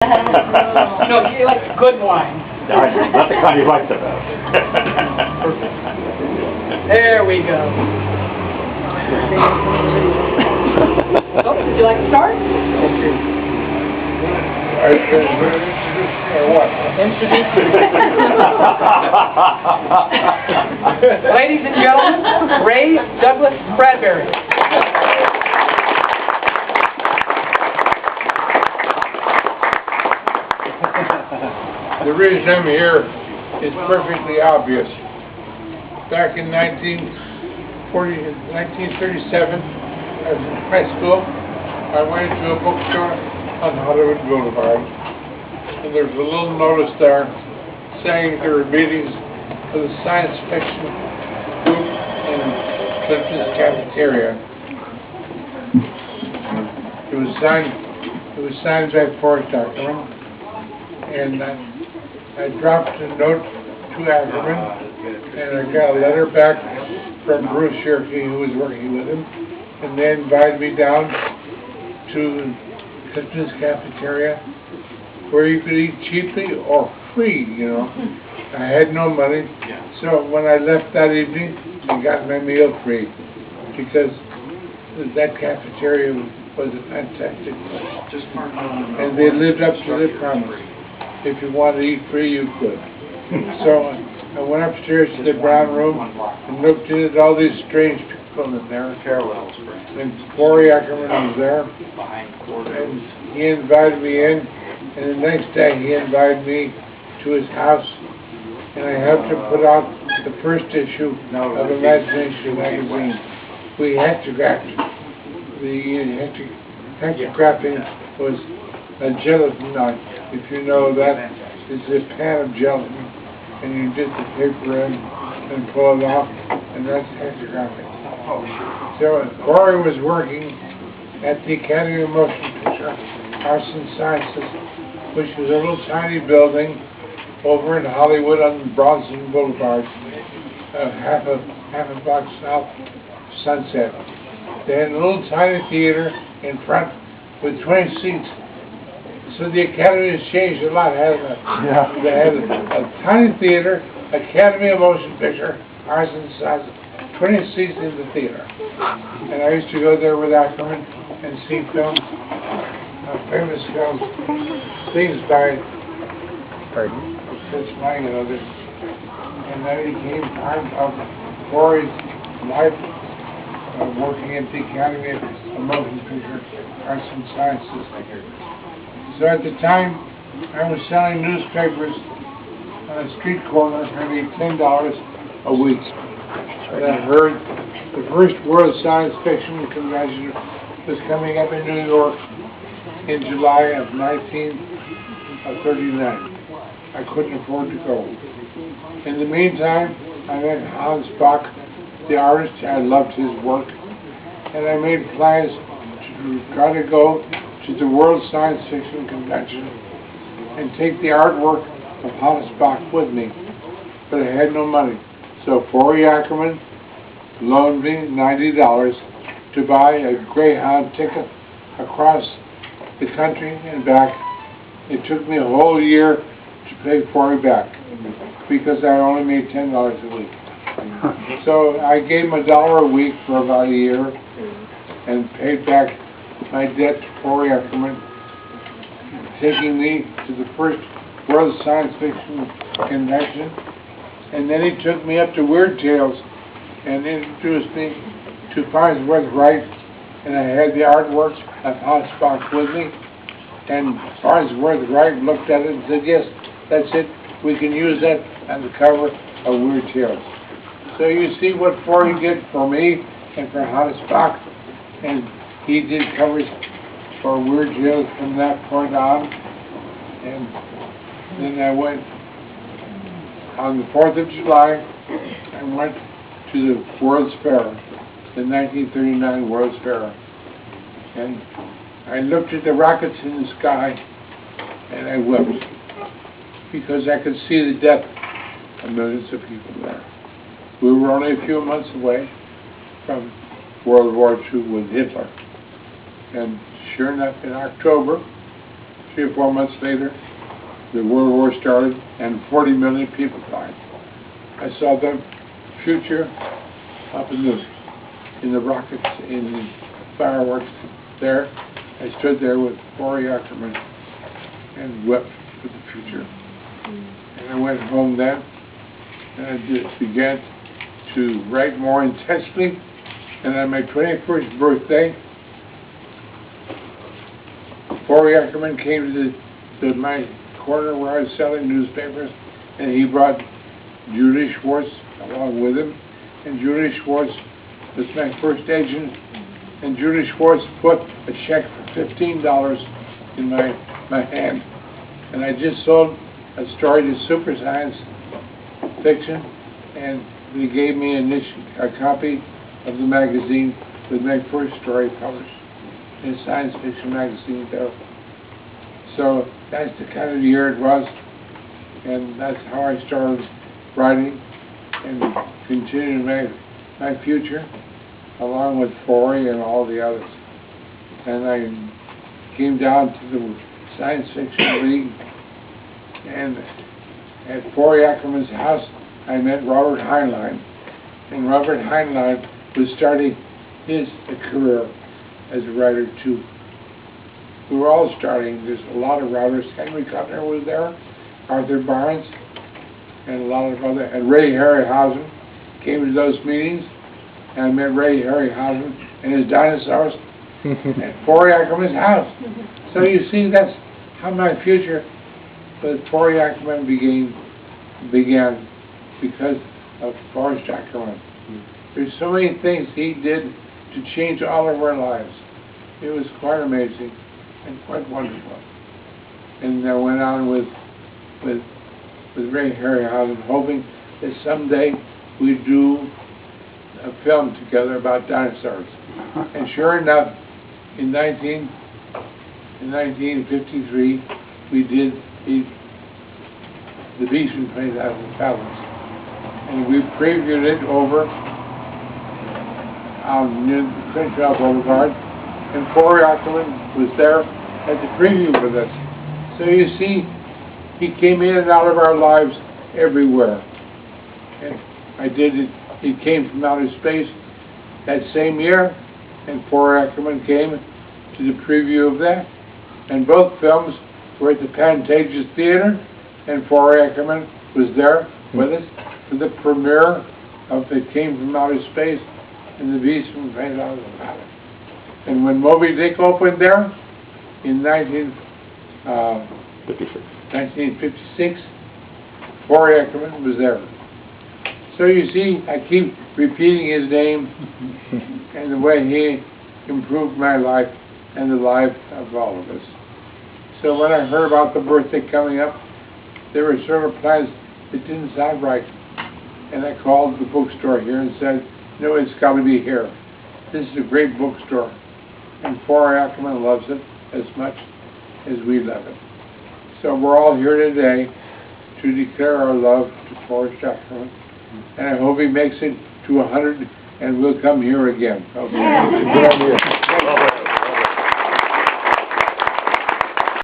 No, he likes good wine. Not the kind he likes the best. There we go. Oh, would you like to start? Or what? Ladies and gentlemen, Ray Douglas Bradbury. The reason I'm here is perfectly obvious. Back in 1937, I was in high school. I went to a bookstore on Hollywood Boulevard, and there was a little notice there saying there were meetings for the science fiction group in Clifton's cafeteria. It was signed by Forry Ackerman, and I dropped a note to Ackerman, and I got a letter back from Bruce Shirkey, who was working with him, and they invited me down to Clifton's cafeteria, where you could eat cheaply or free, you know. I had no money, so when I left that evening, I got my meal free, because that cafeteria was a fantastic place. And they lived up to their promise. If you wanted to eat free, you could. So I went upstairs to the brown room and looked in at all these strange people in there. And Forry Ackerman was there, and he invited me in, and the next day he invited me to his house, and I helped him put out the first issue of Imagination magazine. We hectographed. The hectographing was a gelatin knife. If you know that, it's a pan of gelatin, and you dip the paper in and pull it off, and that's hectographing. So Forry was working at the Academy of Motion Picture Arts and Sciences, which was a little tiny building over in Hollywood on Bronson Boulevard, half a block south of Sunset. They had a little tiny theater in front with 20 seats. So the Academy has changed a lot, hasn't it? Yeah. They had a tiny theater, Academy of Motion Picture Arts and Sciences, 20 seats in the theater. And I used to go there with Ackerman and see films, famous films, things by Fritz Lang and others. And that became part of Forry's life, working at the Academy of Motion Picture Arts and Sciences. So at the time, I was selling newspapers on a street corner for maybe $10 a week. And I heard the first World Science Fiction Convention was coming up in New York in July of 1939. I couldn't afford to go. In the meantime, I met Hans Bach, the artist. I loved his work. And I made plans to try to go to the World Science Fiction Convention and take the artwork of Hans Bach with me. But I had no money. So Forry Ackerman loaned me $90 to buy a Greyhound ticket across the country and back. It took me a whole year to pay Forry back because I only made $10 a week. So I gave him $1 a week for about a year and paid back my debt to Forry Ackerman, taking me to the first World Science Fiction Convention. And then he took me up to Weird Tales and introduced me to Farnsworth Wright, and I had the artwork of Hans Bach with me. And Farnsworth Wright looked at it and said, yes, that's it. We can use that on the cover of Weird Tales. So you see what Forry did for me and for Hans Bach, and he did covers for Weird Tales from that point on. And then I went on the 4th of July, I went to the World's Fair, the 1939 World's Fair. And I looked at the rockets in the sky, and I wept, because I could see the death of millions of people there. We were only a few months away from World War II with Hitler. And sure enough, in October 3 or 4 months later, the World War started, and 40 million people died. I saw the future up in the rockets, in the fireworks there. I stood there with Forry Ackerman and wept for the future. And I went home then, and I just began to write more intensely. And on my 21st birthday, Forry Ackerman came to my corner where I was selling newspapers, and he brought Judy Schwartz along with him. And Judy Schwartz was my first agent, and Judy Schwartz put a check for $15 in my hand. And I just sold a story to Super Science Fiction, and they gave me a copy of the magazine with my first story published in a science fiction magazine there. So that's the kind of year it was, and that's how I started writing and continuing my future, along with Forry and all the others. And I came down to the Science Fiction League, and at Forry Ackerman's house, I met Robert Heinlein. And Robert Heinlein was starting his career as a writer too. We were all starting. There's a lot of writers. Henry Kuttner was there, Arthur Barnes, and a lot of other, and Ray Harryhausen came to those meetings, and I met Ray Harryhausen and his dinosaurs at Forry Ackerman's house. So you see, that's how my future with Forry Ackerman began because of Forrest Ackerman. There's so many things he did to change all of our lives. It was quite amazing and quite wonderful. And I went on with Ray Harryhausen, hoping that someday we'd do a film together about dinosaurs. And sure enough, in 1953, we did The Beast from 20,000 Fathoms. And we previewed it over near the Crenshaw Boulevard, and Forry Ackerman was there at the preview with us. So you see, he came in and out of our lives everywhere. And I did it. He came from outer space that same year, and Forry Ackerman came to the preview of that. And both films were at the Pantages Theater, and Forry Ackerman was there with us for the premiere of It Came from Outer Space and The Beast from 20,000 Fathoms. And when Moby Dick opened there in 1956, Forry Ackerman was there. So you see, I keep repeating his name and the way he improved my life and the life of all of us. So when I heard about the birthday coming up, there were several plans that didn't sound right. And I called the bookstore here and said, no, it's got to be here. This is a great bookstore. And Forry Ackerman loves it as much as we love it. So we're all here today to declare our love to Forrest Ackerman. And I hope he makes it to 100 and we'll come here again. Okay.